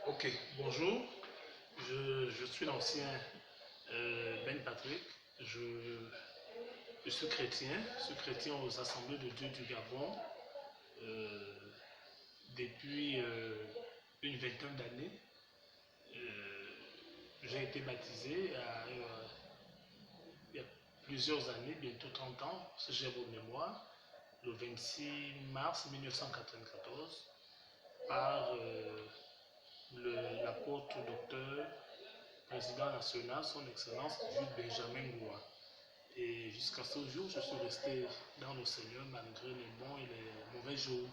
Ok, bonjour, je suis l'ancien Ben Patrick, je, je suis chrétien aux Assemblées de Dieu du Gabon euh, depuis une vingtaine d'années. Euh, j'ai été baptisé il y a plusieurs années, bientôt 30 ans, si j'ai bonne mémoire, le 26 mars 1994, par l'apôtre docteur président national, son excellence Jules Benjamin Goua. Et jusqu'à ce jour, je suis resté dans le Seigneur malgré les bons et les mauvais jours.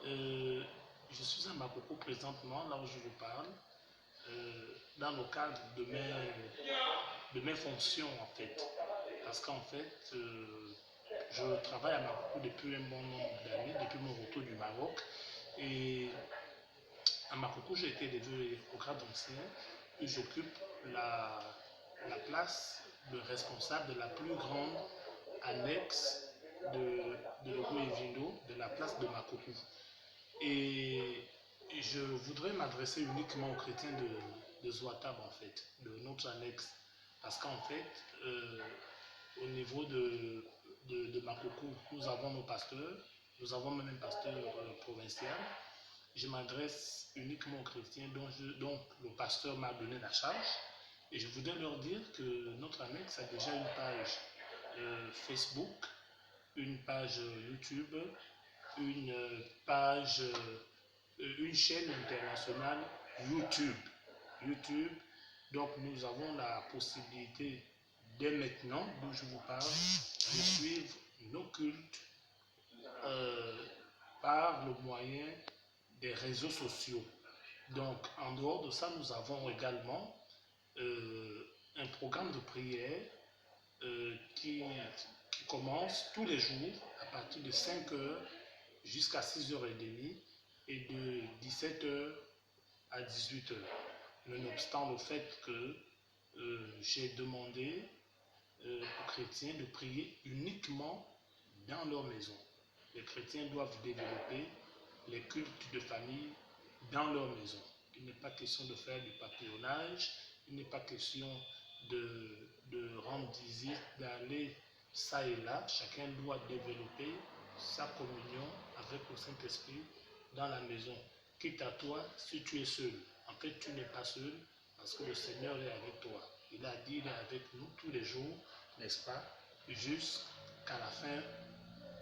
Euh, je suis à Makoko présentement, là où je vous parle, dans le cadre de mes fonctions en fait. Parce qu'en fait, je travaille à Makoko depuis un bon nombre d'années, depuis mon retour du Maroc. Et à Makoko, j'ai été élevé au grade d'ancien et j'occupe la, la place de responsable de la plus grande annexe de Logo et Vindo, de la place de Makoko. Et je voudrais m'adresser uniquement aux chrétiens de Zouatab, en fait, de notre annexe. Parce qu'en fait, euh, au niveau de Makoko, nous avons nos pasteurs, nous avons même un pasteur provincial. Je m'adresse uniquement aux chrétiens dont le pasteur m'a donné la charge. Et je voudrais leur dire que notre annexe a déjà une page Facebook, une page YouTube, une page, une chaîne internationale YouTube. YouTube. Donc nous avons la possibilité dès maintenant, d'où je vous parle, de suivre nos cultes euh, par le moyen des réseaux sociaux. Donc en dehors de ça, nous avons également un programme de prière qui commence tous les jours à partir de 5 heures jusqu'à 6h30 et de 17 heures à 18 heures. Nonobstant le fait que j'ai demandé aux chrétiens de prier uniquement dans leur maison. Les chrétiens doivent développer les cultes de famille dans leur maison. Il n'est pas question de faire du papillonnage, il n'est pas question de rendre visite, d'aller ça et là. Chacun doit développer sa communion avec le Saint-Esprit dans la maison. Quitte à toi, si tu es seul. En fait, tu n'es pas seul parce que le Seigneur est avec toi. Il a dit, il est avec nous tous les jours, n'est-ce pas, jusqu'à la fin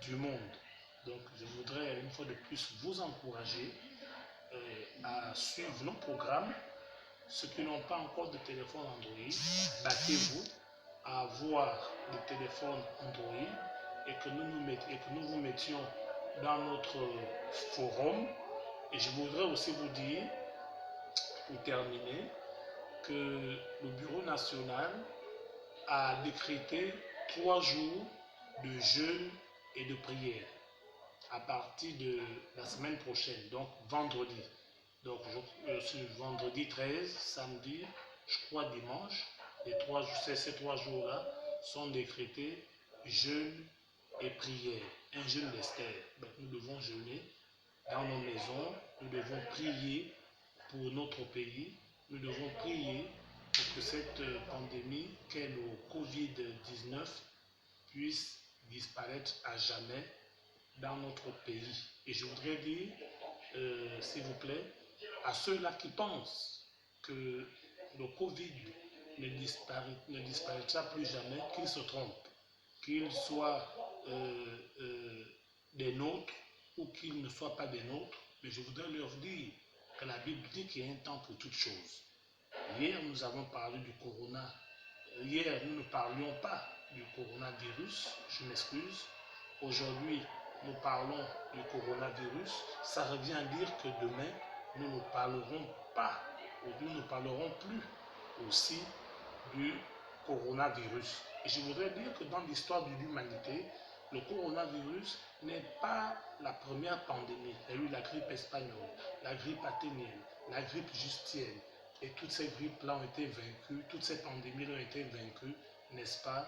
du monde. Donc, je voudrais une fois de plus vous encourager à suivre nos programmes. Ceux qui n'ont pas encore de téléphone Android, battez-vous à avoir des téléphones Android et que nous vous mettions dans notre forum. Et je voudrais aussi vous dire, pour terminer, que le Bureau national a décrété 3 jours de jeûne et de prière à partir de la semaine prochaine, donc vendredi. Donc sur vendredi 13, samedi, je crois dimanche, ces 3 jours-là sont décrétés jeûne et prière, un jeûne d'Esther. Donc nous devons jeûner dans nos maisons, nous devons prier pour notre pays, nous devons prier pour que cette pandémie qu'est le Covid-19 puisse disparaître à jamais dans notre pays. Et je voudrais dire, s'il vous plaît, à ceux-là qui pensent que le Covid ne disparaîtra plus jamais, qu'ils se trompent, qu'ils soient des nôtres ou qu'ils ne soient pas des nôtres. Mais je voudrais leur dire que la Bible dit qu'il y a un temps pour toutes choses. Hier, nous avons parlé du corona. Hier, nous ne parlions pas du coronavirus, je m'excuse. Aujourd'hui, nous parlons du coronavirus. Ça revient à dire que demain, nous ne parlerons pas, ou nous ne parlerons plus aussi du coronavirus. Et je voudrais dire que dans l'histoire de l'humanité, le coronavirus n'est pas la première pandémie. Il y a eu la grippe espagnole, la grippe athénienne, la grippe justienne. Et toutes ces grippes-là ont été vaincues, toutes ces pandémies-là ont été vaincues, n'est-ce pas,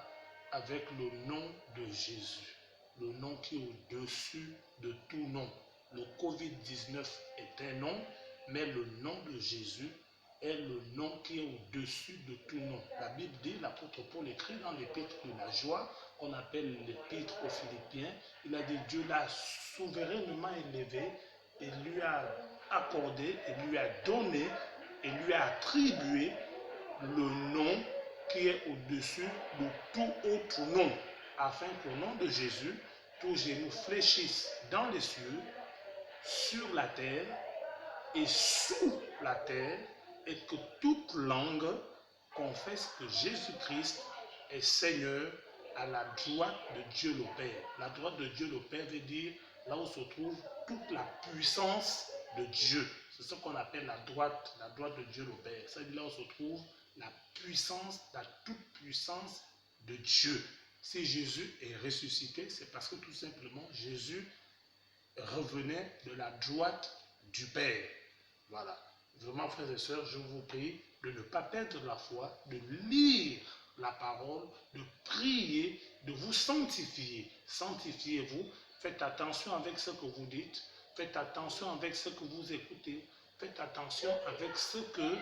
avec le nom de Jésus. Le nom qui est au-dessus de tout nom. Le Covid-19 est un nom, mais le nom de Jésus est le nom qui est au-dessus de tout nom. La Bible dit, l'apôtre Paul écrit dans l'épître de la joie, qu'on appelle l'épître aux Philippiens, il a dit, Dieu l'a souverainement élevé et lui a accordé, et lui a donné, et lui a attribué le nom qui est au-dessus de tout autre nom, afin qu'au nom de Jésus, tous genoux fléchissent dans les cieux, sur la terre et sous la terre, et que toute langue confesse que Jésus-Christ est Seigneur à la droite de Dieu le Père. La droite de Dieu le Père veut dire là où se trouve toute la puissance de Dieu. C'est ce qu'on appelle la droite de Dieu le Père. C'est là où se trouve la puissance, la toute puissance de Dieu. Si Jésus est ressuscité, c'est parce que tout simplement Jésus revenait de la droite du Père. Voilà. Vraiment, frères et sœurs, je vous prie de ne pas perdre la foi, de lire la parole, de prier, de vous sanctifier. Sanctifiez-vous. Faites attention avec ce que vous dites. Faites attention avec ce que vous écoutez. Faites attention avec ce que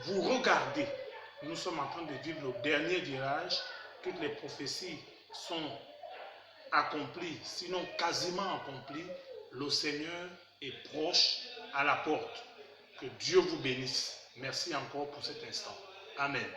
vous regardez. Nous sommes en train de vivre le dernier virage. Toutes les prophéties sont accomplies, sinon quasiment accomplies. Le Seigneur est proche à la porte. Que Dieu vous bénisse. Merci encore pour cet instant. Amen.